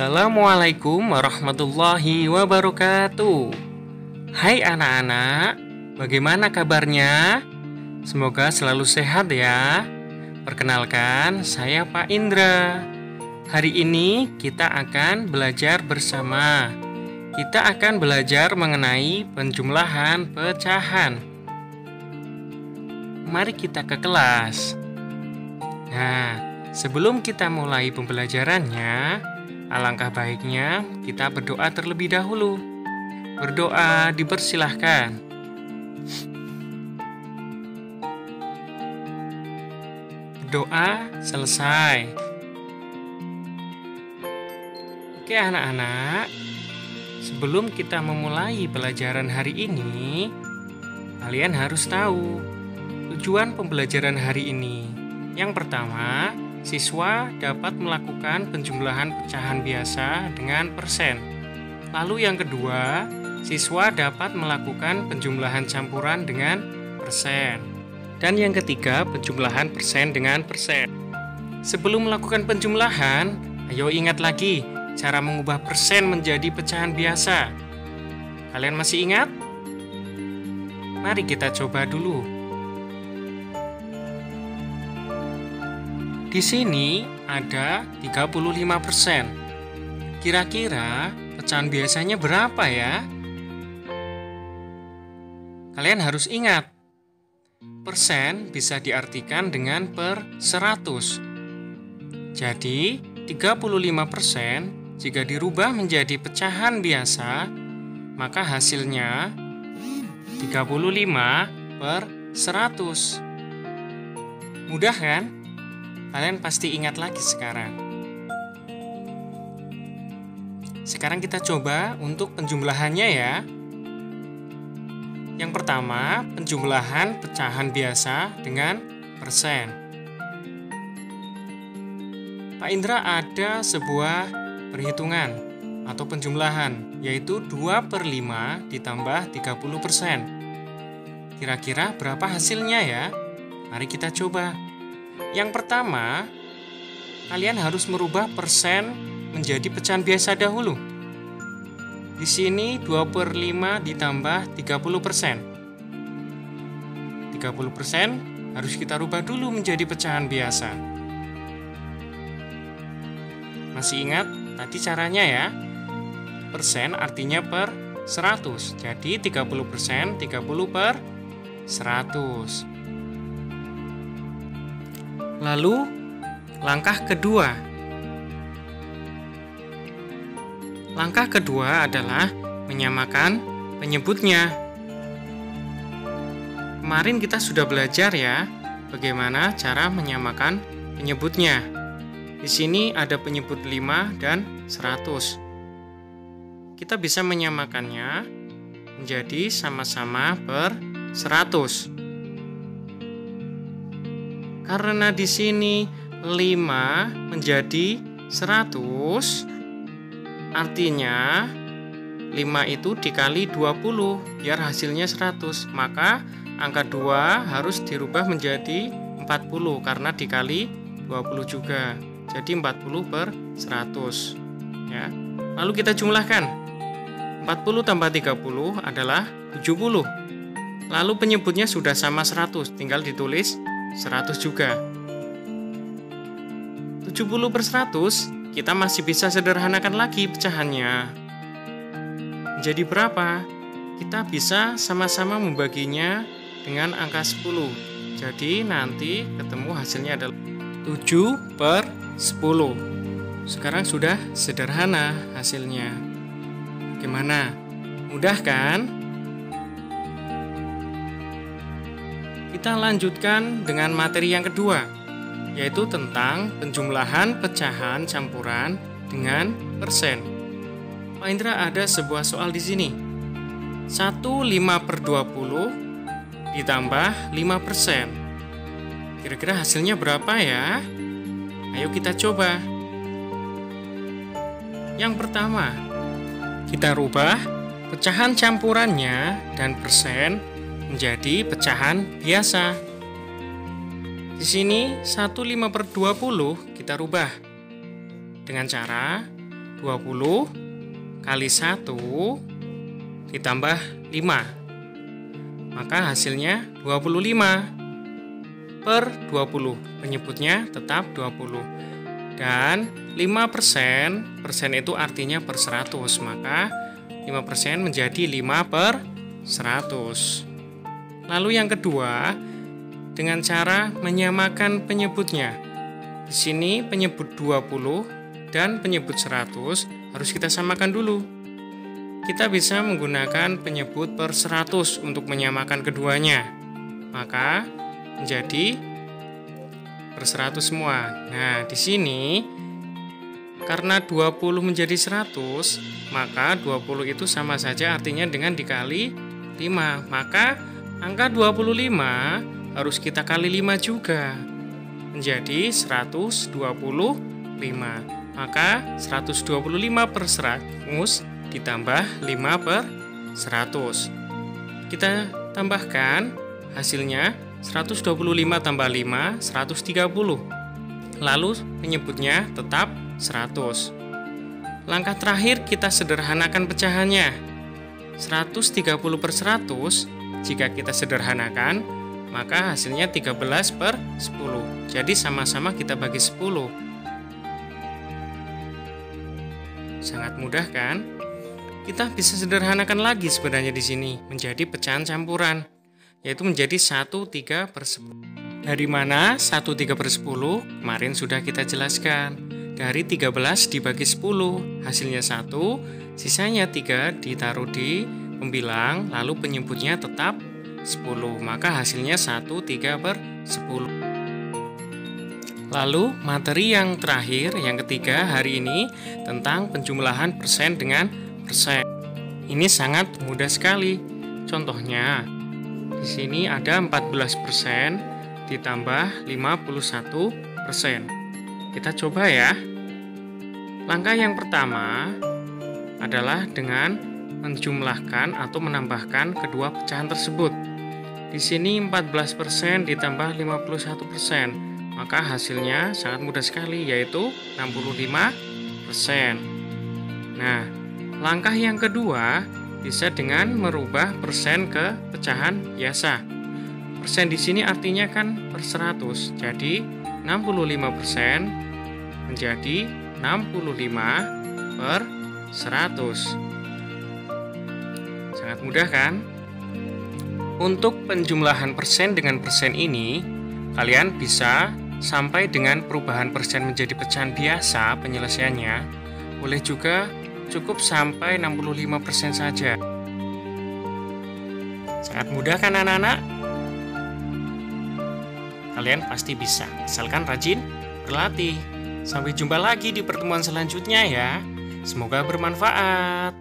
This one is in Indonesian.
Assalamualaikum warahmatullahi wabarakatuh. Hai anak-anak, bagaimana kabarnya? Semoga selalu sehat ya. Perkenalkan, saya Pak Indra. Hari ini kita akan belajar bersama. Kita akan belajar mengenai penjumlahan pecahan. Mari kita ke kelas. Nah, sebelum kita mulai pembelajarannya, alangkah baiknya kita berdoa terlebih dahulu. Berdoa dipersilahkan. Doa selesai. Oke anak-anak, sebelum kita memulai pelajaran hari ini, kalian harus tahu tujuan pembelajaran hari ini. Yang pertama, siswa dapat melakukan penjumlahan pecahan biasa dengan persen. Lalu yang kedua, siswa dapat melakukan penjumlahan campuran dengan persen. Dan yang ketiga, penjumlahan persen dengan persen. Sebelum melakukan penjumlahan, ayo ingat lagi cara mengubah persen menjadi pecahan biasa. Kalian masih ingat? Mari kita coba dulu. Di sini ada 35%. Kira-kira pecahan biasanya berapa ya? Kalian harus ingat, persen bisa diartikan dengan per 100. Jadi, 35% jika dirubah menjadi pecahan biasa, maka hasilnya 35 per 100. Mudah kan? Kalian pasti ingat lagi sekarang. Sekarang kita coba untuk penjumlahannya ya. Yang pertama, penjumlahan pecahan biasa dengan persen. Pak Indra ada sebuah perhitungan atau penjumlahan, yaitu 2/5 ditambah 30%. Kira-kira berapa hasilnya ya? Mari kita coba. Yang pertama, kalian harus merubah persen menjadi pecahan biasa dahulu. Di sini 2/5 ditambah 30%. 30% harus kita rubah dulu menjadi pecahan biasa. Masih ingat tadi caranya ya? Persen artinya per 100. Jadi 30%, 30 per 100. Lalu, langkah kedua. Langkah kedua adalah menyamakan penyebutnya. Kemarin kita sudah belajar ya, bagaimana cara menyamakan penyebutnya. Di sini ada penyebut 5 dan 100. Kita bisa menyamakannya menjadi sama-sama per 100. Karena di sini 5 menjadi 100, artinya 5 itu dikali 20 biar hasilnya 100. Maka angka 2 harus dirubah menjadi 40 karena dikali 20 juga. Jadi 40 per 100 ya. Lalu kita jumlahkan. 40 tambah 30 adalah 70. Lalu penyebutnya sudah sama 100, tinggal ditulis 100 juga. 70 per 100 kita masih bisa sederhanakan lagi pecahannya. Jadi berapa? Kita bisa sama-sama membaginya dengan angka 10. Jadi nanti ketemu hasilnya adalah 7 per 10. Sekarang sudah sederhana hasilnya. Gimana? Mudah kan? Kita lanjutkan dengan materi yang kedua, yaitu tentang penjumlahan pecahan campuran dengan persen. Pak Indra ada sebuah soal di sini. 1/5/20 ditambah 5%. Kira-kira hasilnya berapa ya? Ayo kita coba. Yang pertama, kita rubah pecahan campurannya dan persen menjadi pecahan biasa. Di sini 1/5/20 kita rubah dengan cara 20 kali 1 ditambah 5. Maka hasilnya 25 per 20. Penyebutnya tetap 20. Dan 5%, persen itu artinya per 100. Maka 5% menjadi 5 per 100. Lalu yang kedua, dengan cara menyamakan penyebutnya. Di sini penyebut 20 dan penyebut 100 harus kita samakan dulu. Kita bisa menggunakan penyebut per 100 untuk menyamakan keduanya. Maka menjadi per 100 semua. Nah, di sini karena 20 menjadi 100, maka 20 itu sama saja artinya dengan dikali 5. Maka angka 25 harus kita kali 5 juga. Menjadi 125. Maka 125 per 100 ditambah 5 per 100. Kita tambahkan hasilnya 125 tambah 5, 130. Lalu penyebutnya tetap 100. Langkah terakhir kita sederhanakan pecahannya. 130 per 100, jika kita sederhanakan, maka hasilnya 13 per 10. Jadi sama-sama kita bagi 10. Sangat mudah kan? Kita bisa sederhanakan lagi sebenarnya di sini menjadi pecahan campuran, yaitu menjadi 1/3 per 10. Dari mana 1/3 per 10? Kemarin sudah kita jelaskan. Dari 13 dibagi 10, hasilnya 1, sisanya 3 ditaruh di pembilang, lalu penyebutnya tetap 10. Maka hasilnya 1/3 per 10. Lalu materi yang terakhir, yang ketiga hari ini tentang penjumlahan persen dengan persen. Ini sangat mudah sekali. Contohnya, di sini ada 14% ditambah 51%. Kita coba ya. Langkah yang pertama adalah dengan menjumlahkan atau menambahkan kedua pecahan tersebut. Di sini 14% ditambah 51%. Maka hasilnya sangat mudah sekali, yaitu 65%. Nah, langkah yang kedua bisa dengan merubah persen ke pecahan biasa. Persen di sini artinya kan per 100. Jadi 65% menjadi 65 per 100. Sangat mudah kan? Untuk penjumlahan persen dengan persen ini, kalian bisa sampai dengan perubahan persen menjadi pecahan biasa penyelesaiannya. Boleh juga cukup sampai 65% saja. Sangat mudah kan anak-anak? Kalian pasti bisa, asalkan rajin berlatih. Sampai jumpa lagi di pertemuan selanjutnya ya. Semoga bermanfaat.